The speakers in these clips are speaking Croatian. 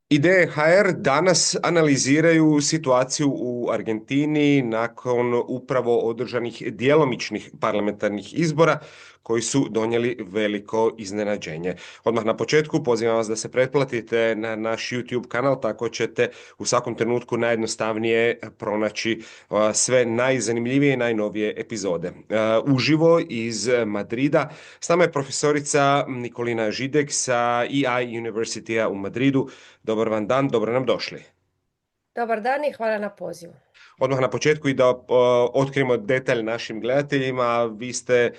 Ideje HR danas analiziraju situaciju u Argentini nakon upravo održanih djelomičnih parlamentarnih izbora koji su donijeli veliko iznenađenje. Odmah na početku pozivam vas da se pretplatite na naš YouTube kanal, tako ćete u svakom trenutku najjednostavnije pronaći sve najzanimljivije i najnovije epizode. Uživo iz Madrida s nama je profesorica Nikolina Židek sa EI University-a u Madridu. Dobar vam dan, dobro nam došli. Dobar dan i hvala na pozivu. Odmah na početku i da otkrijemo detalj našim gledateljima, vi ste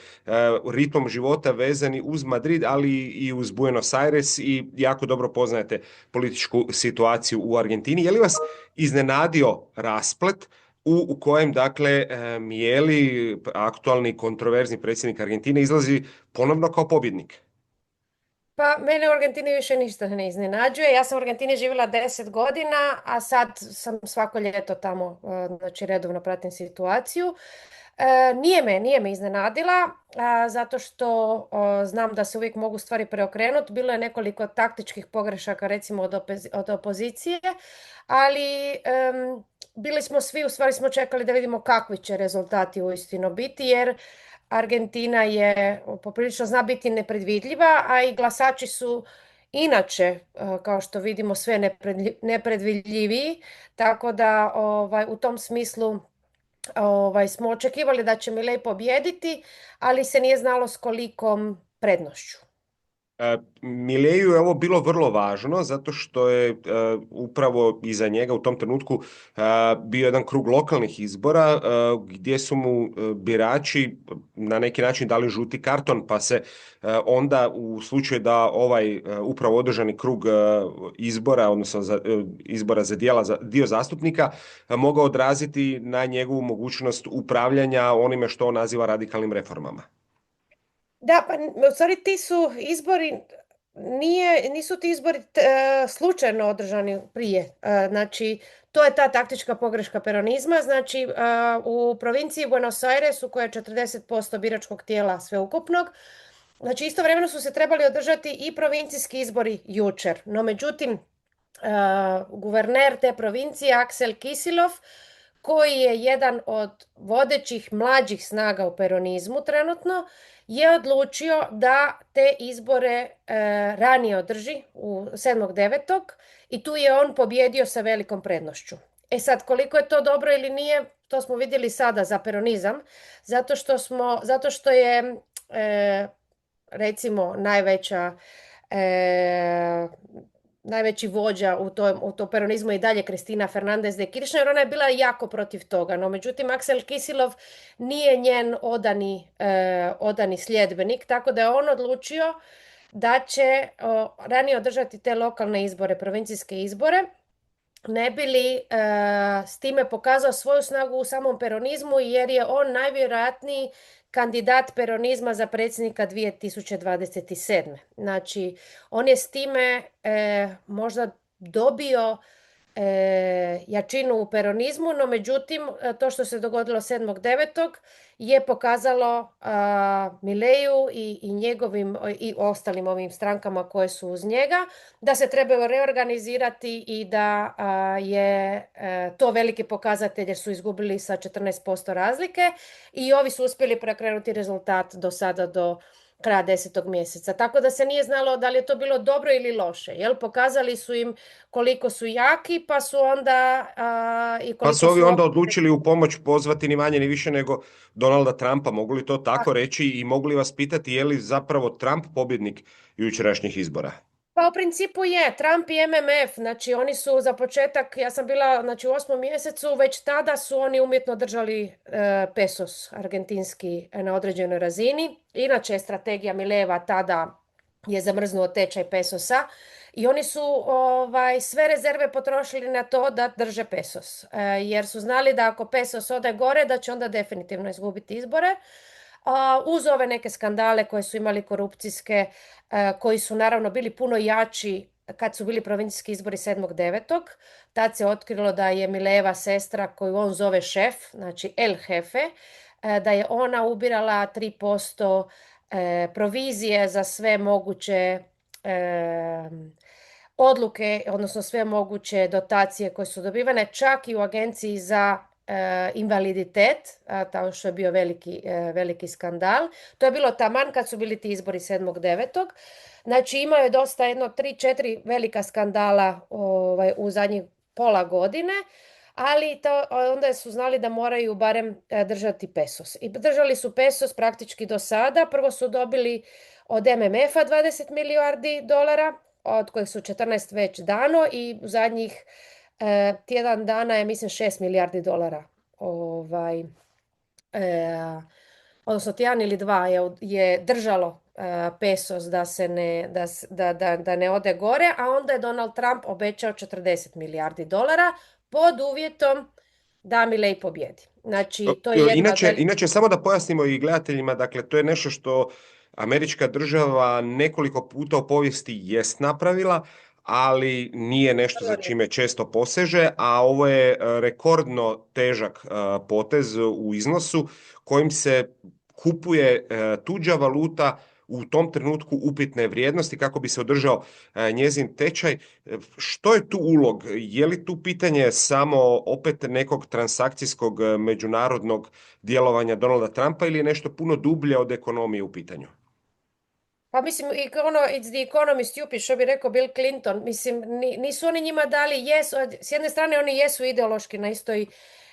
ritmom života vezani uz Madrid, ali i uz Buenos Aires i jako dobro poznajete političku situaciju u Argentini. Je li vas iznenadio rasplet u kojem, dakle, Mijeli, aktualni kontroverzni predsjednik Argentine, izlazi ponovno kao pobjednik? Pa mene u Argentini više ništa ne iznenađuje. Ja sam u Argentini živjela 10 godina, a sad sam svako ljeto tamo, znači redovno pratim situaciju. Nije me iznenadila, zato što znam da se uvijek mogu stvari preokrenuti. Bilo je nekoliko taktičkih pogrešaka, recimo od opozicije, ali bili smo svi, u stvari smo čekali da vidimo kakvi će rezultati uistinu biti, jer Argentina je poprilično zna biti nepredvidljiva, a i glasači su inače, kao što vidimo, sve nepredvidljiviji, tako da u tom smislu smo očekivali da će Milei pobijediti, ali se nije znalo s kolikom prednošću. Mileju je ovo bilo vrlo važno zato što je upravo iza njega u tom trenutku bio jedan krug lokalnih izbora gdje su mu birači na neki način dali žuti karton, pa se onda u slučaju da ovaj upravo održani krug izbora, odnosno izbora za dio zastupnika, mogao odraziti na njegovu mogućnost upravljanja onime što on naziva radikalnim reformama. Da, pa u stvari ti su izbori, nisu ti izbori slučajno održani prije. Znači, to je ta taktička pogreška peronizma. Znači, u provinciji Buenos Airesu, koja je 40% biračkog tijela sveukupnog, znači istovremeno su se trebali održati i provincijski izbori jučer. No, međutim, guverner te provincije, Axel Kicillof, koji je jedan od vodećih mlađih snaga u peronizmu trenutno, je odlučio da te izbore ranije održi u 7.9. i tu je on pobjedio sa velikom prednošću. E sad, koliko je to dobro ili nije, to smo vidjeli sada za peronizam, zato što je recimo najveći vođa u tom peronizmu i dalje Cristina Fernández de Kirchner. Ona je bila jako protiv toga, no međutim Axel Kicillof nije njen odani sljedbenik, tako da je on odlučio da će ranije održati te lokalne izbore, provincijske izbore, ne bi li s time pokazao svoju snagu u samom peronizmu, jer je on najvjerojatniji kandidat peronizma za predsjednika 2027. Znači, on je s time možda dobio jačinu u peronizmu, no međutim to što se dogodilo 7.9. je pokazalo Mileju i njegovim i ostalim ovim strankama koje su uz njega da se trebaju reorganizirati i da je to veliki pokazatelj jer su izgubili sa 14% razlike i ovi su uspjeli preokrenuti rezultat do sada do kraja 10. mjeseca. Tako da se nije znalo da li je to bilo dobro ili loše. Jel? Pokazali su im koliko su jaki, pa su onda i Pa su koliko ovi su onda odlučili u pomoć pozvati ni manje ni više nego Donalda Trumpa. Mogu li to tako reći i mogu li vas pitati je li zapravo Trump pobjednik jučerašnjih izbora? Pa u principu je, Trump i MMF, znači oni su za početak, ja sam bila znači, u 8. mjesecu, već tada su oni umjetno držali pesos argentinski na određenoj razini. Inače je strategija Mileva tada je zamrznuo tečaj pesosa i oni su sve rezerve potrošili na to da drže pesos, jer su znali da ako pesos ode gore da će onda definitivno izgubiti izbore. Uz ove neke skandale koje su imali korupcijske, koji su naravno bili puno jači kad su bili provincijski izbori 7.9. Tad se otkrilo da je Mileva sestra, koju on zove šef, znači El Jefe, da je ona ubirala 3% provizije za sve moguće odluke, odnosno sve moguće dotacije koje su dobivane, čak i u agenciji za invaliditet, to što je bio veliki skandal. To je bilo taman kad su bili ti izbori 7.9. Znači imao je dosta, jedno 3-4 velika skandala u zadnjih pola godine, ali onda su znali da moraju barem držati pesos. I držali su pesos praktički do sada. Prvo su dobili od MMF-a 20 milijardi dolara, od kojih su 14 već dano, i u zadnjih tjedan dana je, mislim, 6 milijardi dolara. Odnosno tjedan ili dva je držalo pesos da ne ode gore, a onda je Donald Trump obećao 40 milijardi dolara pod uvjetom da Milei pobjedi. Znači, to je jedna Inače, samo da pojasnimo i gledateljima, dakle, to je nešto što američka država nekoliko puta u povijesti jest napravila, ali nije nešto za čime često poseže, a ovo je rekordno težak potez u iznosu kojim se kupuje tuđa valuta u tom trenutku upitne vrijednosti kako bi se održao njezin tečaj. Što je tu ulog? Je li tu pitanje samo opet nekog transakcijskog međunarodnog djelovanja Donalda Trumpa ili je nešto puno dublje od ekonomije u pitanju? Pa mislim, it's the economy stupid, što bi rekao Bill Clinton. Mislim, nisu oni njima dali, s jedne strane oni jesu ideološki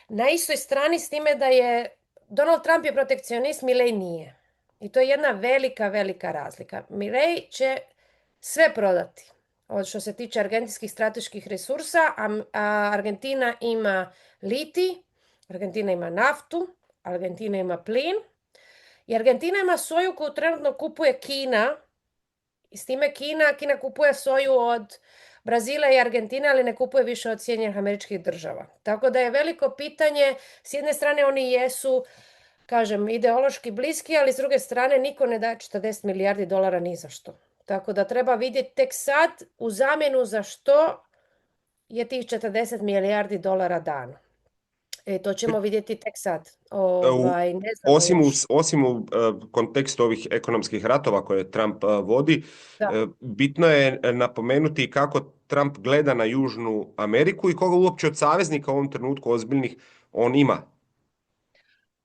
na istoj strani, s time da je Donald Trump je protekcionist, Milei nije. I to je jedna velika, velika razlika. Milei će sve prodati, od što se tiče argentinskih strateških resursa, a Argentina ima litij, Argentina ima naftu, Argentina ima plin, i Argentina ima soju koju trenutno kupuje Kina, i s time Kina kupuje soju od Brazila i Argentine, ali ne kupuje više od Sjedinjenih Američkih Država. Tako da je veliko pitanje, s jedne strane oni jesu, kažem, ideološki bliski, ali s druge strane niko ne daje 40 milijardi dolara ni za što. Tako da treba vidjeti tek sad u zamjenu za što je tih 40 milijardi dolara dano. To ćemo vidjeti tek sad. Ne znamo još. Osim u kontekstu ovih ekonomskih ratova koje Trump vodi, bitno je napomenuti kako Trump gleda na Južnu Ameriku i koga uopće od saveznika u ovom trenutku ozbiljnih on ima.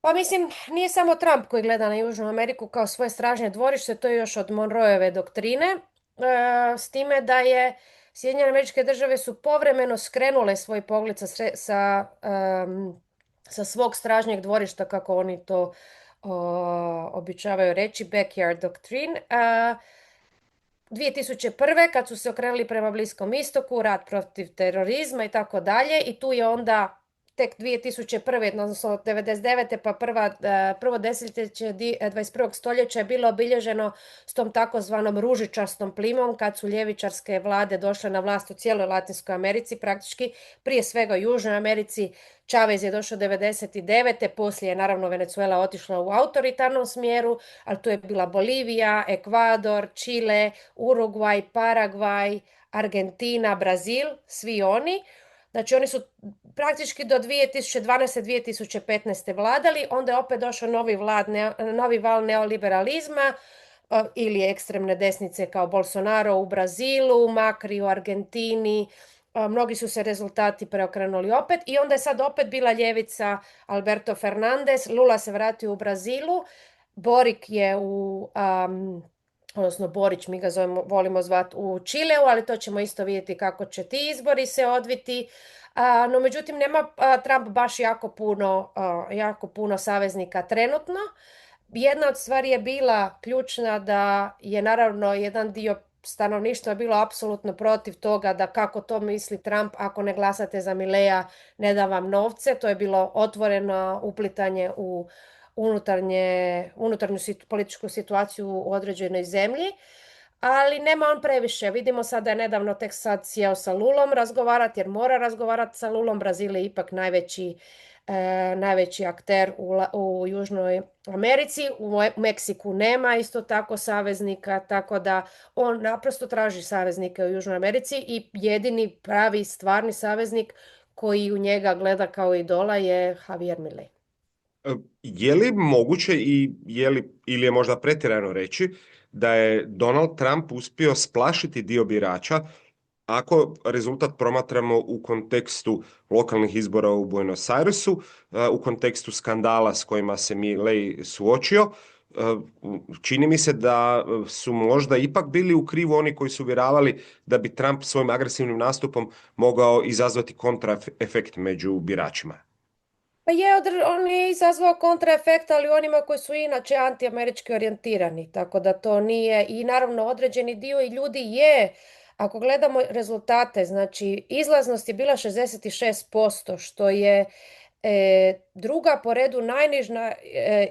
Pa mislim, nije samo Trump koji gleda na Južnu Ameriku kao svoje stražnje dvorište, to je još od Monroeve doktrine, s time da je Sjedinjene Američke Države su povremeno skrenule svoj pogled sa svog stražnjeg dvorišta, kako oni to običavaju reći, backyard doctrine. 2001. kad su se okrenuli prema Bliskom istoku, rat protiv terorizma i tako dalje, i tu je onda tek 2001. odnosno 1999. pa prvo desetljeće 21. stoljeća je bilo obilježeno s tom takozvanom ružičastom plimom, kad su ljevičarske vlade došle na vlast u cijeloj Latinskoj Americi, praktički prije svega u Južnoj Americi. Chavez je došao 1999. Poslije je naravno Venezuela otišla u autoritarnom smjeru, ali tu je bila Bolivija, Ekvador, Čile, Urugvaj, Paragvaj, Argentina, Brazil, svi oni. Znači oni su praktički do 2012. 2015. vladali, onda je opet došao novi val neoliberalizma ili ekstremne desnice kao Bolsonaro u Brazilu, Macri u Argentini. Mnogi su se rezultati preokrenuli opet i onda je sad opet bila ljevica Alberto Fernandez, Lula se vratio u Brazilu, Boric je odnosno Borić, mi ga volimo zvati, u Čileu, ali to ćemo isto vidjeti kako će ti izbori se odviti. No međutim nema Trump baš jako puno saveznika trenutno. Jedna od stvari je bila ključna, da je naravno jedan dio stanovništva bilo apsolutno protiv toga, da kako to misli Trump, ako ne glasate za Mileja ne da vam novce. To je bilo otvoreno uplitanje u unutarnju političku situaciju u određenoj zemlji, ali nema on previše. Vidimo sad da je nedavno tek sad sjeo sa Lulom razgovarati, jer mora razgovarati sa Lulom. Brazil je ipak najveći akter u Južnoj Americi. U Meksiku nema isto tako saveznika, tako da on naprosto traži saveznike u Južnoj Americi i jedini pravi stvarni saveznik koji u njega gleda kao idola je Javier Milei. Je li moguće ili je možda pretjerano reći da je Donald Trump uspio splašiti dio birača ako rezultat promatramo u kontekstu lokalnih izbora u Buenos Airesu, u kontekstu skandala s kojima se Milei suočio, čini mi se da su možda ipak bili u krivu oni koji su uvjeravali da bi Trump svojim agresivnim nastupom mogao izazvati kontraefekt među biračima. Pa je, on je izazvao kontraefekt, ali onima koji su inače antiamerički orijentirani, tako da to nije, i naravno određeni dio i ljudi je, ako gledamo rezultate, znači izlaznost je bila 66%, što je druga po redu najniža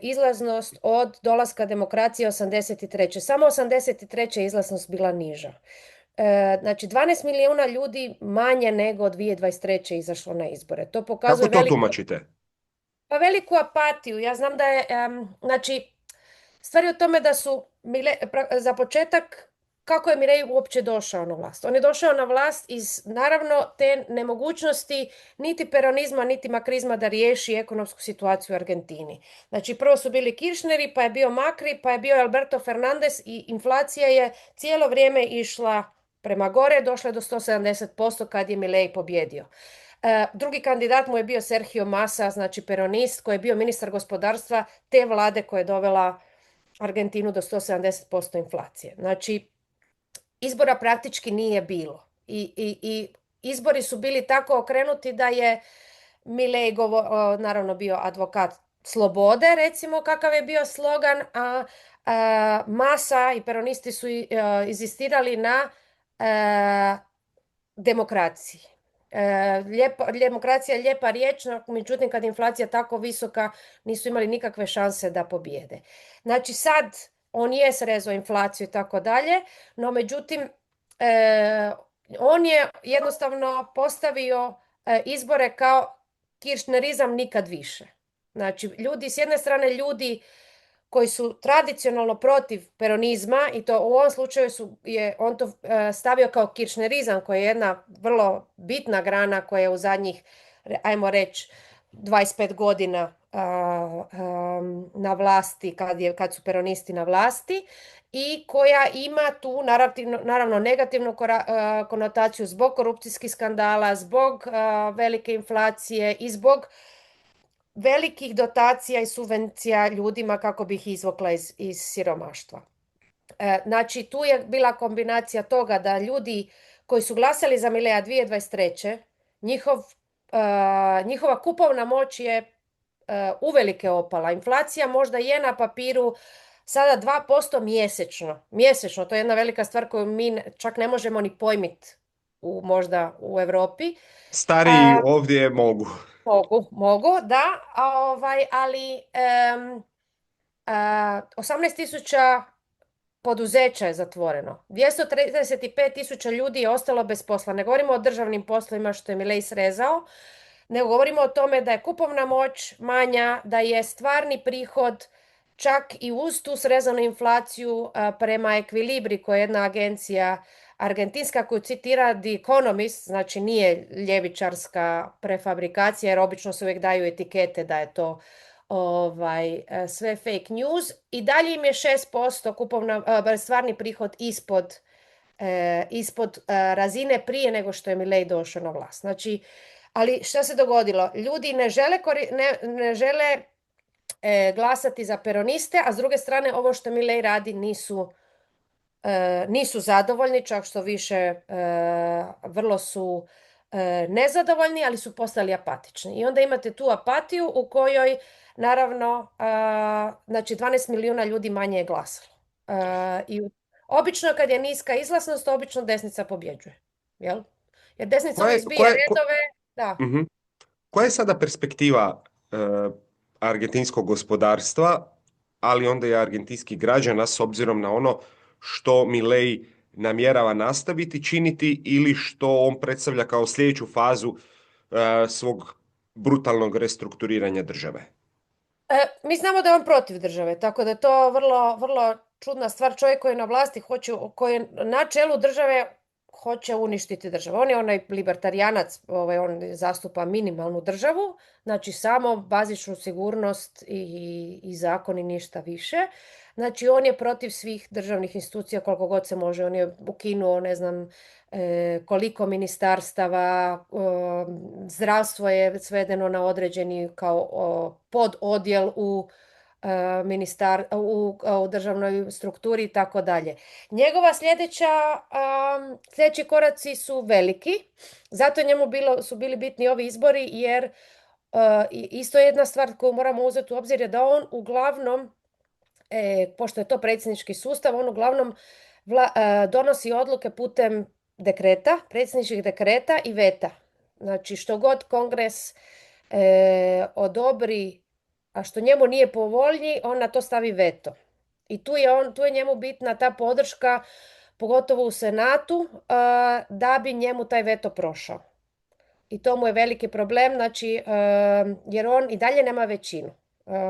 izlaznost od dolaska demokracije 83. Samo 83. je izlaznost bila niža. Znači 12 milijuna ljudi manje nego od 2023. izašlo na izbore. To Kako pokazuje to tumačite? pa veliku apatiju. Ja znam da je, znači, stvar je u tome da su, za početak, kako je Milei uopće došao na vlast? On je došao na vlast iz, naravno, te nemogućnosti niti peronizma, niti makrizma da riješi ekonomsku situaciju u Argentini. Znači, prvo su bili Kiršneri, pa je bio Macri, pa je bio Alberto Fernandez i inflacija je cijelo vrijeme išla prema gore, došla je do 170% kad je Milei pobjedio. Drugi kandidat mu je bio Sergio Massa, znači peronist, koji je bio ministar gospodarstva te vlade koja je dovela Argentinu do 170% inflacije. Znači, izbora praktički nije bilo. I izbori su bili tako okrenuti da je Milei naravno bio advokat slobode, recimo kakav je bio slogan, a Massa i peronisti su inzistirali na demokraciji. Demokracija je lijepa riječ, međutim kad je inflacija tako visoka nisu imali nikakve šanse da pobjede. Znači sad on je srezao inflaciju i tako dalje, no međutim on je jednostavno postavio izbore kao kiršnerizam nikad više. Znači ljudi, s jedne strane ljudi koji su tradicionalno protiv peronizma, i to u ovom slučaju je on to stavio kao kiršnerizam, koji je jedna vrlo bitna grana koja je u zadnjih, ajmo reći, 25 godina na vlasti, kad su peronisti na vlasti, i koja ima tu naravno negativnu konotaciju zbog korupcijskih skandala, zbog velike inflacije i zbog velikih dotacija i subvencija ljudima kako bi ih izvukla iz siromaštva. Znači, tu je bila kombinacija toga da ljudi koji su glasali za Mileja 2023. Njihova kupovna moć je uvelike opala. Inflacija možda je na papiru sada 2% mjesečno. Mjesečno, to je jedna velika stvar koju mi čak ne možemo ni pojmiti možda u Europi. Stariji ovdje mogu. Mogu, da, ali 18.000 poduzeća je zatvoreno. 235.000 ljudi je ostalo bez posla. Ne govorimo o državnim poslovima što je Milei srezao, nego govorimo o tome da je kupovna moć manja, da je stvarni prihod čak i uz tu srezanu inflaciju prema Equilibri, koja je jedna agencija argentinska koju citira The Economist, znači nije ljevičarska prefabrikacija, jer obično se uvijek daju etikete da je to sve fake news, i dalje im je 6% stvarni prihod ispod razine prije nego što je Milei došao na vlast. Znači, ali što se dogodilo? Ljudi ne žele glasati za peroniste, a s druge strane ovo što Milei radi nisu zadovoljni, čak što više vrlo su nezadovoljni, ali su postali apatični. I onda imate tu apatiju u kojoj naravno znači 12 milijuna ljudi manje je glasalo. I obično kad je niska izlaznost, obično desnica pobjeđuje. Jel? Jer desnica uvijek zbije redove. Da. Koja je sada perspektiva argentinskog gospodarstva, ali onda i argentinskih građana s obzirom na ono što Milei namjerava nastaviti činiti ili što on predstavlja kao sljedeću fazu svog brutalnog restrukturiranja države? Mi znamo da je on protiv države, tako da je to vrlo, vrlo čudna stvar. Čovjek koji je na vlasti, koji je na čelu države hoće uništiti državu. On je onaj libertarijanac, on zastupa minimalnu državu, znači samo bazičnu sigurnost i zakon i ništa više. Znači on je protiv svih državnih institucija koliko god se može. On je ukinuo, ne znam, koliko ministarstava, zdravstvo je svedeno na određeni kao pododjel u u državnoj strukturi i tako dalje. Njegova sljedeći koraci su veliki, zato njemu su bili bitni ovi izbori, jer isto jedna stvar koju moramo uzeti u obzir je da on uglavnom, pošto je to predsjednički sustav, on uglavnom donosi odluke putem dekreta, predsjedničkih dekreta i veta. Znači što god kongres odobri, a što njemu nije po volji, on na to stavi veto. I tu je njemu bitna ta podrška, pogotovo u Senatu, da bi njemu taj veto prošao. I to mu je veliki problem, znači, jer on i dalje nema većinu.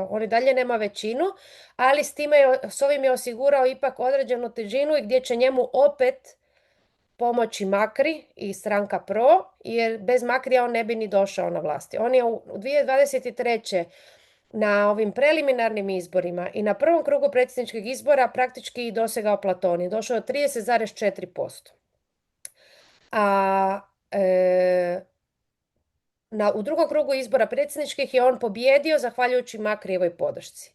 On i dalje nema većinu, ali s ovim je osigurao ipak određenu težinu i gdje će njemu opet pomoći Makri i stranka Pro, jer bez Makrija on ne bi ni došao na vlasti. On je u 2023. na ovim preliminarnim izborima i na prvom krugu predsjedničkih izbora praktički dosegao platon i došao je 30,4%. A u drugom krugu izbora predsjedničkih je on pobjedio zahvaljujući Makrijevoj podršci.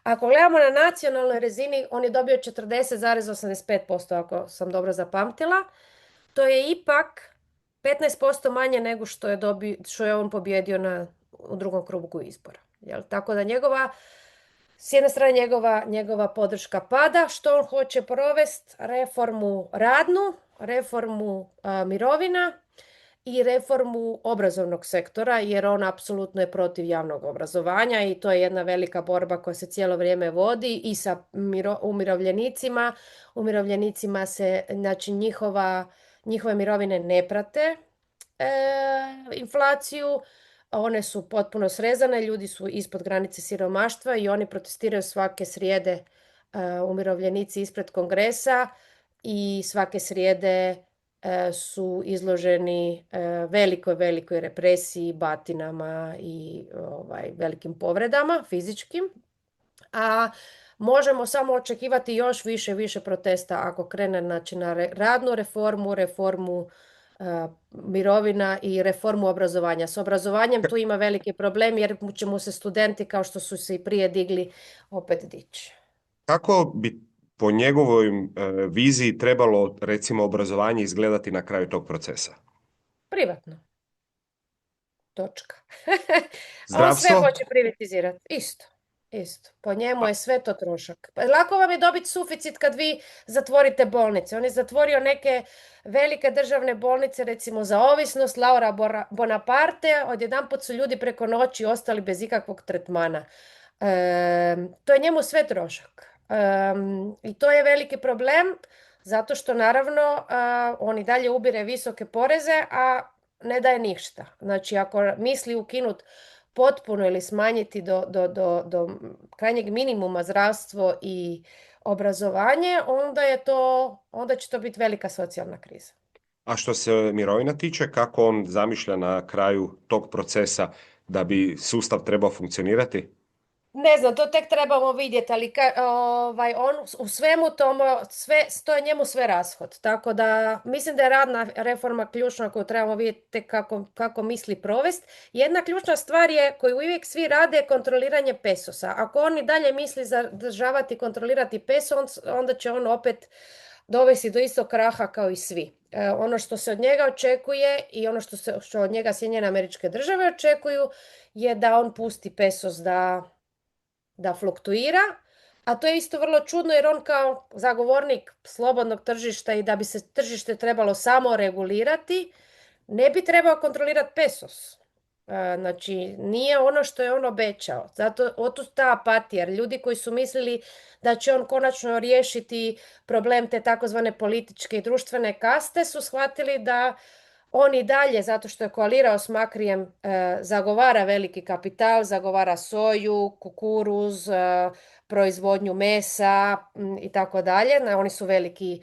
Ako gledamo na nacionalnoj razini, on je dobio 40,85%, ako sam dobro zapamtila. To je ipak 15% manje nego što je on pobjedio u drugom krugu izbora. Jel? Tako da s jedne strane njegova podrška pada. Što on hoće provesti? Reformu radnu, reformu mirovina i reformu obrazovnog sektora, jer on apsolutno je protiv javnog obrazovanja i to je jedna velika borba koja se cijelo vrijeme vodi i sa umirovljenicima. Umirovljenicima se, znači njihove mirovine ne prate inflaciju, one su potpuno srezane, ljudi su ispod granice siromaštva i oni protestiraju svake srijede, umirovljenici ispred Kongresa, i svake srijede su izloženi velikoj represiji, batinama i velikim povredama fizičkim. A možemo samo očekivati još više protesta ako krene, znači, na radnu reformu mirovina i reformu obrazovanja. S obrazovanjem tu ima veliki problem jer će mu se studenti, kao što su se i prije digli, opet dići. Kako bi po njegovoj viziji trebalo, recimo, obrazovanje izgledati na kraju tog procesa? Privatno. Točka. On sve Zdravstvo? hoće privatizirati. Isto. Po njemu je sve to trošak. Lako vam je dobiti suficit kad vi zatvorite bolnice. On je zatvorio neke velike državne bolnice, recimo za ovisnost, Laura Bonaparte. Odjedanput su ljudi preko noći ostali bez ikakvog tretmana. To je njemu sve trošak. I to je veliki problem, zato što naravno on i dalje ubire visoke poreze, a ne daje ništa. Znači, ako misli ukinuti potpuno ili smanjiti do krajnjeg minimuma zdravstvo i obrazovanje, onda će to biti velika socijalna kriza. A što se mirovina tiče, kako on zamišlja na kraju tog procesa da bi sustav trebao funkcionirati? Ne znam, to tek trebamo vidjeti, ali on u svemu tomu, to je njemu sve rashod. Tako da mislim da je radna reforma ključna koju trebamo vidjeti kako misli provesti. Jedna ključna stvar je koju uvijek svi rade je kontroliranje pesosa. Ako on i dalje misli zadržavati i kontrolirati peso, onda će on opet dovesti do istog kraha kao i svi. Ono što se od njega očekuje i ono što od njega Sjedinjene Američke Države očekuju je da on pusti pesos da fluktuira, a to je isto vrlo čudno jer on kao zagovornik slobodnog tržišta i da bi se tržište trebalo samo regulirati, ne bi trebao kontrolirati pesos. Znači, nije ono što je on obećao. Zato otud ta apatija, jer ljudi koji su mislili da će on konačno riješiti problem te takozvane političke i društvene kaste su shvatili da on i dalje, zato što je koalirao s Makrijem, zagovara veliki kapital, zagovara soju, kukuruz, proizvodnju mesa i tako dalje. Oni su veliki,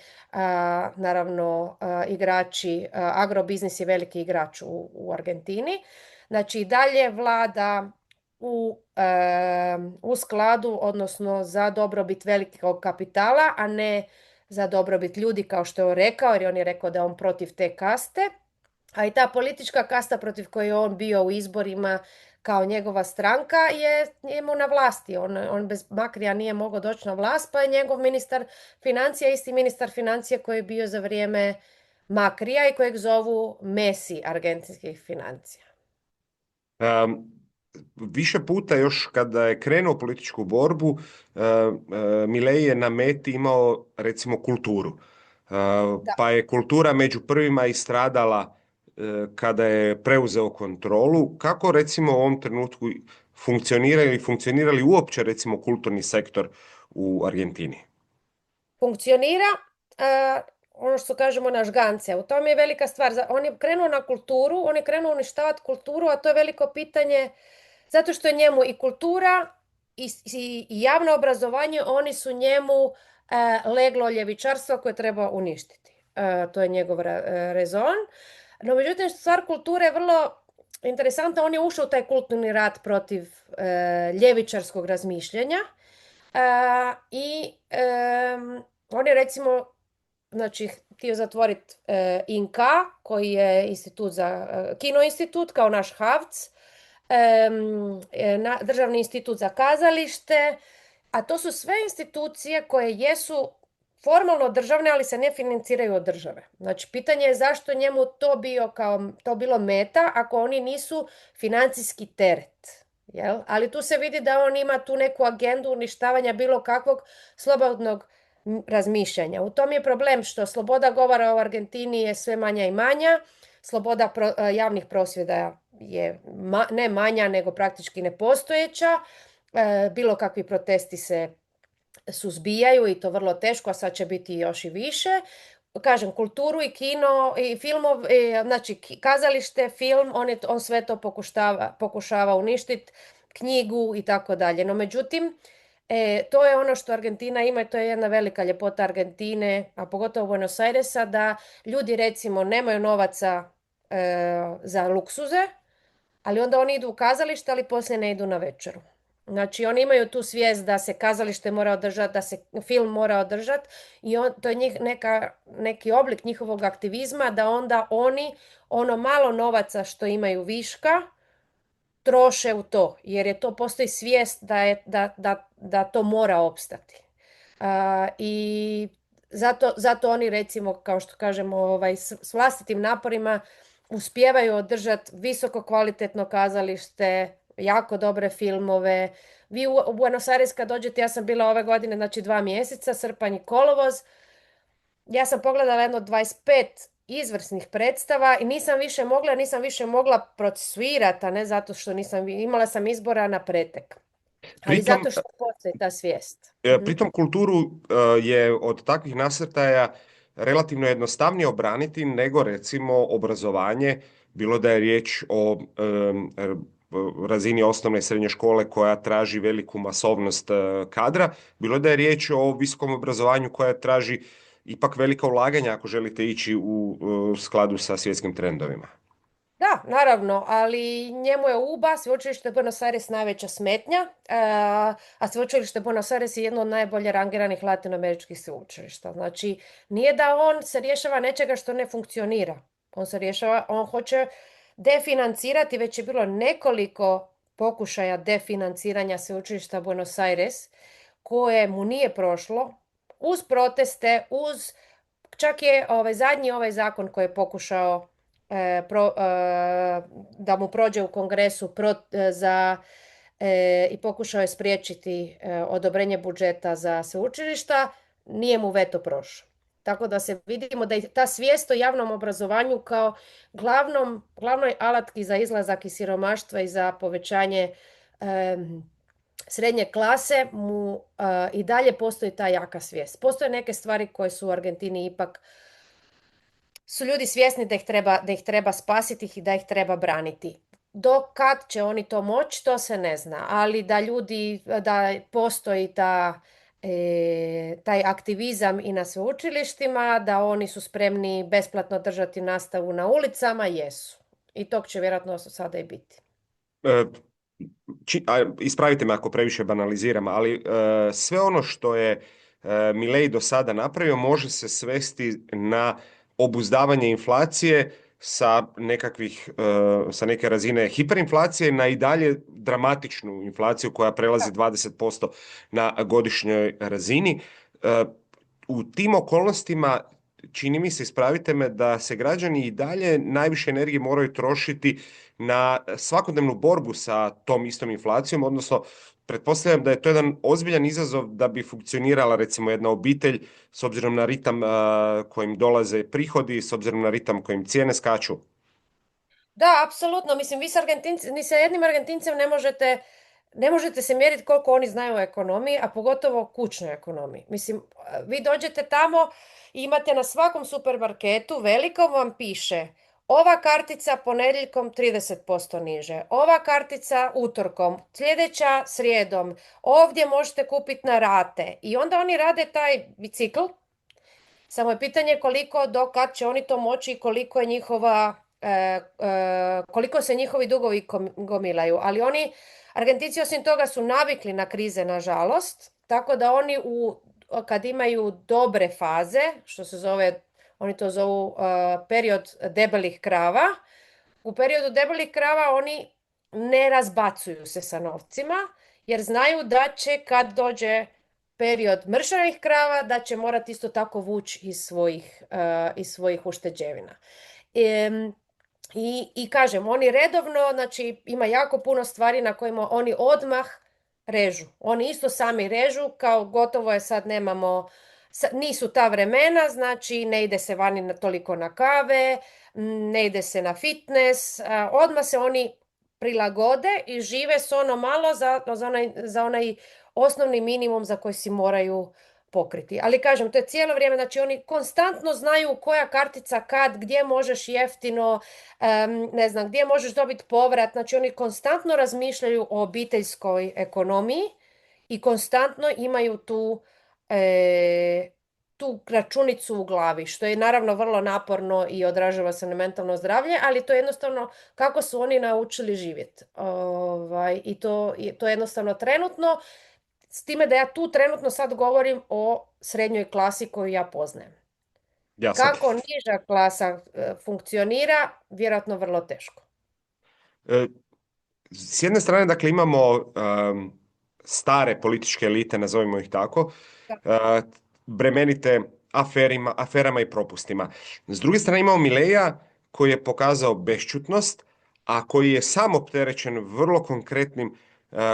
naravno, igrači, agrobiznis je veliki igrač u Argentini. Znači i dalje vlada u skladu, odnosno za dobrobit velikog kapitala, a ne za dobrobit ljudi kao što je on rekao, jer on je rekao da je on protiv te kaste. A i ta politička kasta protiv koje je on bio u izborima kao njegova stranka je njemu na vlasti. On bez Makrija nije mogao doći na vlast, pa je njegov ministar financija, isti ministar financija koji je bio za vrijeme Makrija i kojeg zovu Messi argentinskih financija. Um, Više puta još kada je krenuo u političku borbu, Milei je na meti imao recimo kulturu. Da. Pa je kultura među prvima i stradala kada je preuzeo kontrolu. Kako recimo u ovom trenutku funkcionira ili funkcionirali uopće recimo kulturni sektor u Argentini? Funkcionira, ono što kažemo naš gance. U tom je velika stvar. On je krenuo na kulturu, on je krenuo uništavati kulturu, a to je veliko pitanje zato što je njemu i kultura i javno obrazovanje, oni su njemu leglo ljevičarstva koje treba uništiti. To je njegov rezon. No, međutim, stvar kulture je vrlo interesantna. On je ušao u taj kulturni rat protiv ljevičarskog razmišljanja i on je recimo, znači, htio zatvoriti INKA, koji je institut za, kino institut, kao naš HAVC, Državni institut za kazalište, a to su sve institucije koje jesu formalno državne, ali se ne financiraju od države. Znači, pitanje je zašto njemu to bilo meta ako oni nisu financijski teret. Jel? Ali tu se vidi da on ima tu neku agendu uništavanja bilo kakvog slobodnog razmišljanja. U tom je problem što sloboda govora u Argentini je sve manja i manja, sloboda javnih prosvjeda je ne manja, nego praktički nepostojeća. Bilo kakvi protesti se suzbijaju i to vrlo teško, a sad će biti još i više. Kažem, kulturu i kino i filmov, znači kazalište, film, on sve to pokušava uništiti, knjigu i tako dalje. No međutim, to je ono što Argentina ima i to je jedna velika ljepota Argentine, a pogotovo Buenos Airesa, da ljudi recimo nemaju novaca za luksuze, ali onda oni idu u kazalište, ali poslije ne idu na večeru. Znači oni imaju tu svijest da se kazalište mora održati, da se film mora održati i to je neki oblik njihovog aktivizma, da onda oni ono malo novaca što imaju viška troše u to, jer je to, postoji svijest da to mora opstati. I zato oni recimo, kao što kažemo, s vlastitim naporima uspijevaju održati visoko kvalitetno kazalište, jako dobre filmove. Vi u Buenos Aires kad dođete, ja sam bila ove godine, znači 2 mjeseca, srpanj i kolovoz, ja sam pogledala jedno 25 izvrsnih predstava i nisam više mogla procesuirati, a ne zato što imala sam izbora na pretek. Ali zato što postoji ta svijest. Pritom kulturu je od takvih nasrtaja relativno jednostavnije obraniti nego recimo obrazovanje, bilo da je riječ o razini osnovne i srednje škole koja traži veliku masovnost kadra, bilo da je riječ o visokom obrazovanju koja traži ipak velika ulaganja ako želite ići u skladu sa svjetskim trendovima. Da, naravno, ali njemu je UBA, sveučilište Buenos Aires, najveća smetnja, a sveučilište Buenos Aires je jedno od najbolje rangiranih latinoameričkih sveučilišta. Znači, nije da on se rješava nečega što ne funkcionira. On hoće definancirati, već je bilo nekoliko pokušaja definanciranja sveučilišta Buenos Aires, koje mu nije prošlo, uz proteste, čak je zadnji zakon koji je pokušao da mu prođe u kongresu i pokušao je spriječiti odobrenje budžeta za sveučilišta, nije mu veto prošao. Tako da se vidimo da je ta svijest o javnom obrazovanju kao glavnoj alatki za izlazak iz siromaštva i za povećanje srednje klase i dalje postoji ta jaka svijest. Postoje neke stvari koje su u Argentini ipak su ljudi svjesni da ih treba spasiti i da ih treba braniti. Do kad će oni to moći, to se ne zna, ali da ljudi, da postoji taj aktivizam i na sveučilištima, da oni su spremni besplatno držati nastavu na ulicama, jesu. I tog će vjerojatno sada i biti. E, Ispravite me ako previše banaliziram, ali sve ono što je Milei do sada napravio može se svesti na obuzdavanje inflacije sa neke razine hiperinflacije na i dalje dramatičnu inflaciju koja prelazi Da. 20% na godišnjoj razini. E, U tim okolnostima čini mi se, ispravite me, da se građani i dalje najviše energije moraju trošiti na svakodnevnu borbu sa tom istom inflacijom, odnosno pretpostavljam da je to jedan ozbiljan izazov da bi funkcionirala recimo jedna obitelj s obzirom na ritam kojim dolaze prihodi, s obzirom na ritam kojim cijene skaču. Da, apsolutno. Mislim, ni sa jednim Argentincem ne možete se mjeriti koliko oni znaju o ekonomiji, a pogotovo kućnoj ekonomiji. Mislim, vi dođete tamo i imate na svakom supermarketu veliko vam piše ova kartica ponedjeljkom 30% niže, ova kartica utorkom, sljedeća srijedom, ovdje možete kupiti na rate. I onda oni rade taj bicikl, samo je pitanje do kad će oni to moći i koliko se njihovi dugovi gomilaju. Ali Argentinci osim toga su navikli na krize, nažalost, tako da oni kad imaju dobre faze, što se zove, oni to zovu period debelih krava, u periodu debelih krava oni ne razbacuju se sa novcima, jer znaju da će kad dođe period mršavih krava, da će morati isto tako vući iz svojih ušteđevina. I kažem, oni redovno, znači ima jako puno stvari na kojima oni odmah režu. Oni isto sami režu, kao gotovo je sad nisu ta vremena, znači ne ide se vani toliko na kave, ne ide se na fitness, odmah se oni prilagode i žive s ono malo za onaj osnovni minimum za koji si moraju pokriti. Ali kažem, to je cijelo vrijeme, znači oni konstantno znaju koja kartica kad, gdje možeš jeftino, ne znam, gdje možeš dobiti povrat, znači oni konstantno razmišljaju o obiteljskoj ekonomiji i konstantno imaju tu računicu u glavi, što je naravno vrlo naporno i odražava se na mentalno zdravlje, ali to je jednostavno kako su oni naučili živjeti. I to je jednostavno trenutno, s time da ja tu trenutno sad govorim o srednjoj klasi koju ja poznajem. Jasno. Kako niža klasa funkcionira, vjerojatno vrlo teško. E, S jedne strane, dakle, imamo stare političke elite, nazovimo ih tako, Da. bremenite aferama i propustima. S druge strane imamo Mileja koji je pokazao bešćutnost, a koji je sam opterećen vrlo konkretnim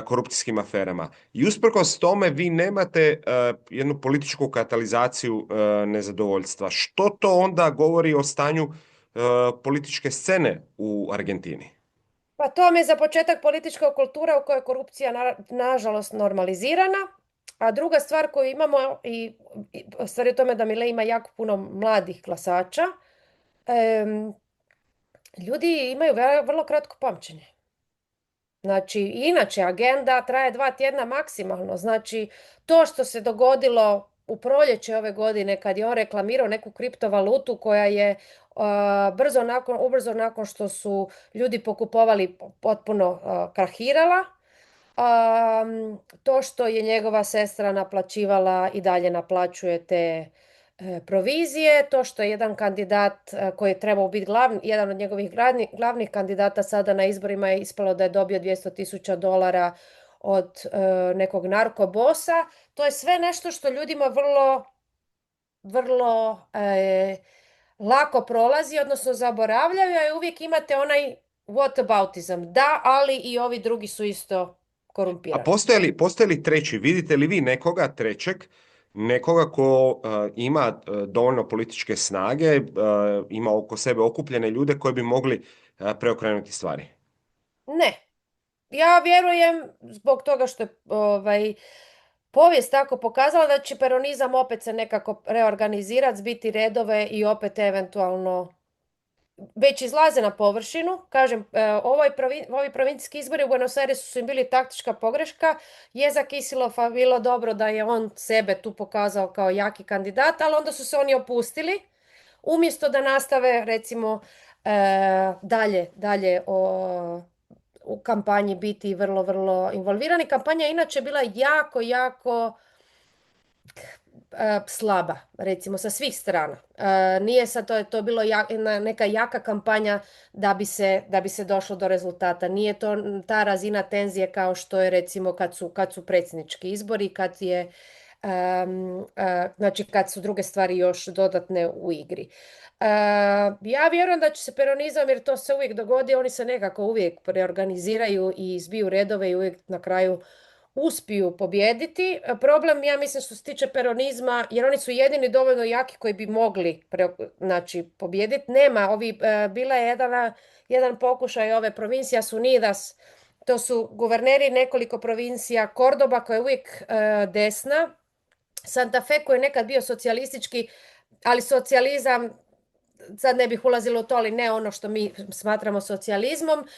korupcijskim aferama. I usprkos tome vi nemate jednu političku katalizaciju nezadovoljstva. Što to onda govori o stanju političke scene u Argentini? Pa to vam je za početak politička kultura u kojoj je korupcija nažalost normalizirana. A druga stvar koju imamo i stvar je u tome da Milei ima jako puno mladih glasača. Ljudi imaju vrlo kratko pamćenje. Znači, inače, agenda traje 2 tjedna maksimalno. Znači, to što se dogodilo u proljeće ove godine kad je on reklamirao neku kriptovalutu koja je ubrzo nakon što su ljudi pokupovali potpuno krahirala. To što je njegova sestra naplaćivala i dalje naplaćuje te provizije, to što je jedan kandidat koji je trebao biti jedan od njegovih glavnih kandidata sada na izborima je ispalo da je dobio $200,000 od nekog narkobosa, to je sve nešto što ljudima vrlo, vrlo lako prolazi, odnosno zaboravljaju, a uvijek imate onaj whataboutism. Da, ali i ovi drugi su isto A korumpirani. postoje li treći? Vidite li vi nekoga trećeg, nekoga ko ima dovoljno političke snage, ima oko sebe okupljene ljude koji bi mogli preokrenuti stvari? Ne. Ja vjerujem zbog toga što je povijest tako pokazala da će peronizam opet se nekako reorganizirati, zbiti redove i opet eventualno već izlaze na površinu. Kažem, ovi provincijski izbori u Buenos Airesu su im bili taktička pogreška. Je za Kisilova bilo dobro da je on sebe tu pokazao kao jaki kandidat, ali onda su se oni opustili. Umjesto da nastave, recimo, dalje u kampanji biti vrlo, vrlo involvirani. Kampanja je inače bila jako, jako slaba, recimo sa svih strana. Nije sad to bilo neka jaka kampanja da bi se došlo do rezultata. Nije to ta razina tenzije kao što je recimo kad su predsjednički izbori, znači kad su druge stvari još dodatne u igri. Ja vjerujem da će se peronizam, jer to se uvijek dogodi, oni se nekako uvijek reorganiziraju i izbiju redove i uvijek na kraju uspiju pobijediti. Problem, ja mislim, što se tiče peronizma, jer oni su jedini dovoljno jaki koji bi mogli znači, pobijediti. Nema, bila je jedan pokušaj ove provincija Unidas, to su guverneri nekoliko provincija, Cordoba koja je uvijek desna, Santa Fe koji je nekad bio socijalistički, ali socijalizam, sad ne bih ulazila u to, ali ne ono što mi smatramo socijalizmom.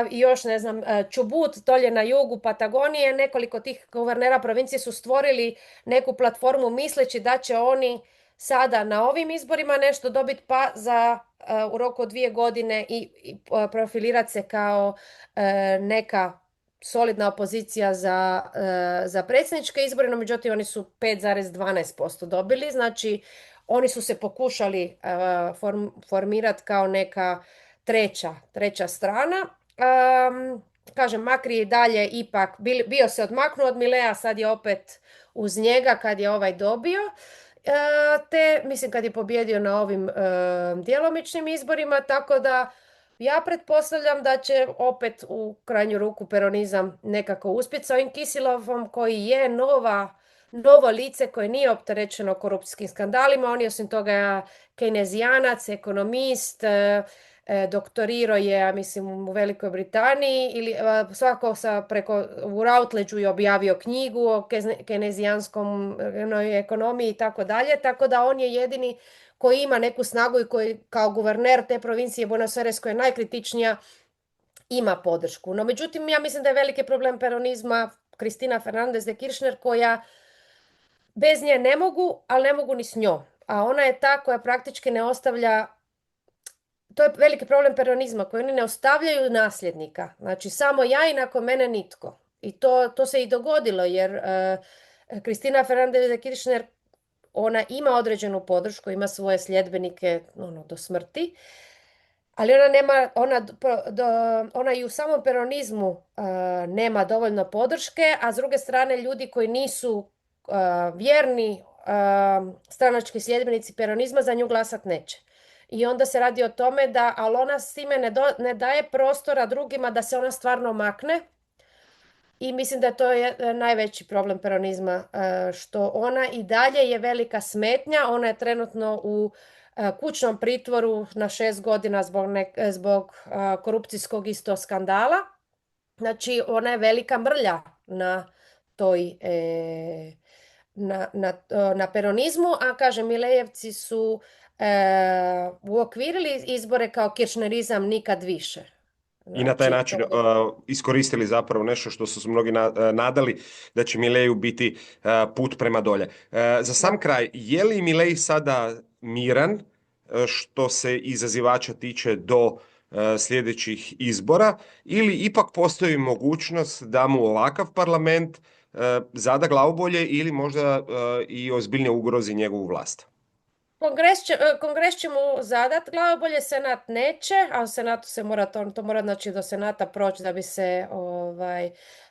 I još ne znam, Chubut, dolje na jugu Patagonije, nekoliko tih guvernera provincije su stvorili neku platformu misleći da će oni sada na ovim izborima nešto dobiti, pa u roku od 2 godine i profilirati se kao neka solidna opozicija za predsjedničke izbore, no međutim oni su 5,12% dobili, znači oni su se pokušali formirati kao neka treća strana. Kažem, Macri je dalje ipak bio se odmaknuo od Milea, sad je opet uz njega kad je ovaj dobio. Te, mislim, kad je pobjedio na ovim djelomičnim izborima, tako da ja pretpostavljam da će opet u krajnju ruku peronizam nekako uspjeti sa ovim Kisilovom koji je novo lice koje nije opterećeno korupcijskim skandalima. On je osim toga kejnezijanac, ekonomist, doktorirao je, ja mislim, u Velikoj Britaniji ili svako u Routledgeu je objavio knjigu o kejnezijanskom ekonomiji i tako dalje, tako da on je jedini koji ima neku snagu i koji kao guverner te provincije Buenos Aires koja je najkritičnija ima podršku. No međutim, ja mislim da je veliki problem peronizma Cristina Fernández de Kirchner koja bez nje ne mogu, ali ne mogu ni s njom. A ona je ta koja praktički ne ostavlja, to je veliki problem peronizma, koji oni ne ostavljaju nasljednika. Znači, samo ja i nakon mene nitko. I to se i dogodilo, jer Cristina Fernández de Kirchner, ona ima određenu podršku, ima svoje sljedbenike do smrti, ali ona i u samom peronizmu nema dovoljno podrške, a s druge strane ljudi koji nisu vjerni stranački sljedbenici peronizma za nju glasat neće. I onda se radi o tome ali ona s time ne daje prostora drugima da se ona stvarno makne. I mislim da to je najveći problem peronizma, što ona i dalje je velika smetnja. Ona je trenutno u kućnom pritvoru na 6 godina zbog korupcijskog isto skandala. Znači, ona je velika mrlja na toj na peronizmu, a kažem, Milejevci su uokvirili izbore kao kiršnerizam nikad više. I na taj način iskoristili zapravo nešto što su mnogi nadali da će Mileju biti put prema dolje. Za sam kraj, je li Milei sada miran što se izazivača tiče do sljedećih izbora ili ipak postoji mogućnost da mu ovakav parlament zada glavobolje ili možda i ozbiljnije ugrozi njegovu vlast? Kongres će mu zadat glavobolje, senat neće, a u senatu se to mora znači do senata proći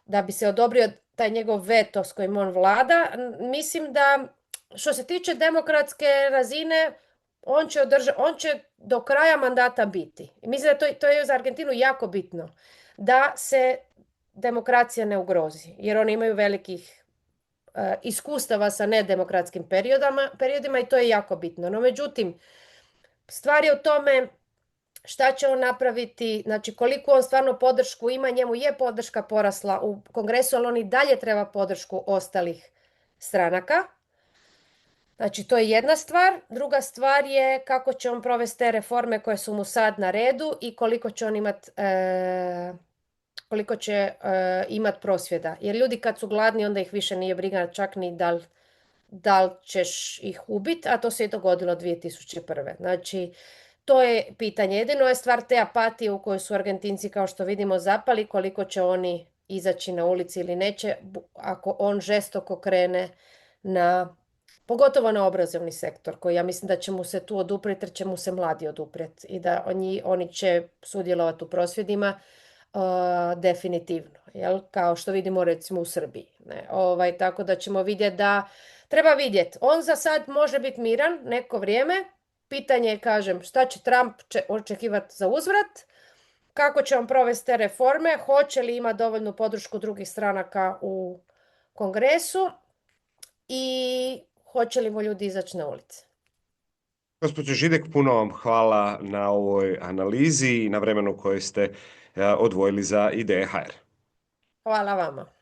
da bi se odobrio taj njegov veto s kojim on vlada. Mislim da što se tiče demokratske razine, on će do kraja mandata biti. Mislim da to je za Argentinu jako bitno, da se demokracija ne ugrozi, jer oni imaju velikih iskustava sa nedemokratskim periodima i to je jako bitno. No međutim, stvar je u tome šta će on napraviti, znači koliko on stvarno podršku ima, njemu je podrška porasla u kongresu, ali on i dalje treba podršku ostalih stranaka. Znači, to je jedna stvar. Druga stvar je kako će on provesti te reforme koje su mu sad na redu i koliko će imat prosvjeda. Jer ljudi kad su gladni, onda ih više nije briga čak ni da li ćeš ih ubiti, a to se i dogodilo 2001. Znači, to je pitanje. Jedino je stvar te apatije u kojoj su Argentinci, kao što vidimo, zapali, koliko će oni izaći na ulici ili neće, ako on žestoko krene pogotovo na obrazovni sektor, koji ja mislim da će mu se tu oduprijeti, jer će mu se mladi oduprijeti i da oni će sudjelovati u prosvjedima definitivno, jel? Kao što vidimo recimo u Srbiji. Ne? Tako da ćemo vidjeti treba vidjeti. On za sad može biti miran neko vrijeme. Pitanje je, kažem, šta će Trump očekivati za uzvrat, kako će on provesti te reforme, hoće li imati dovoljnu podršku drugih stranaka u Kongresu i hoće li mu ljudi izaći na ulice. Gospođo Židek, puno vam hvala na ovoj analizi i na vremenu koje ste odvojili za IDE HR. Hvala vama.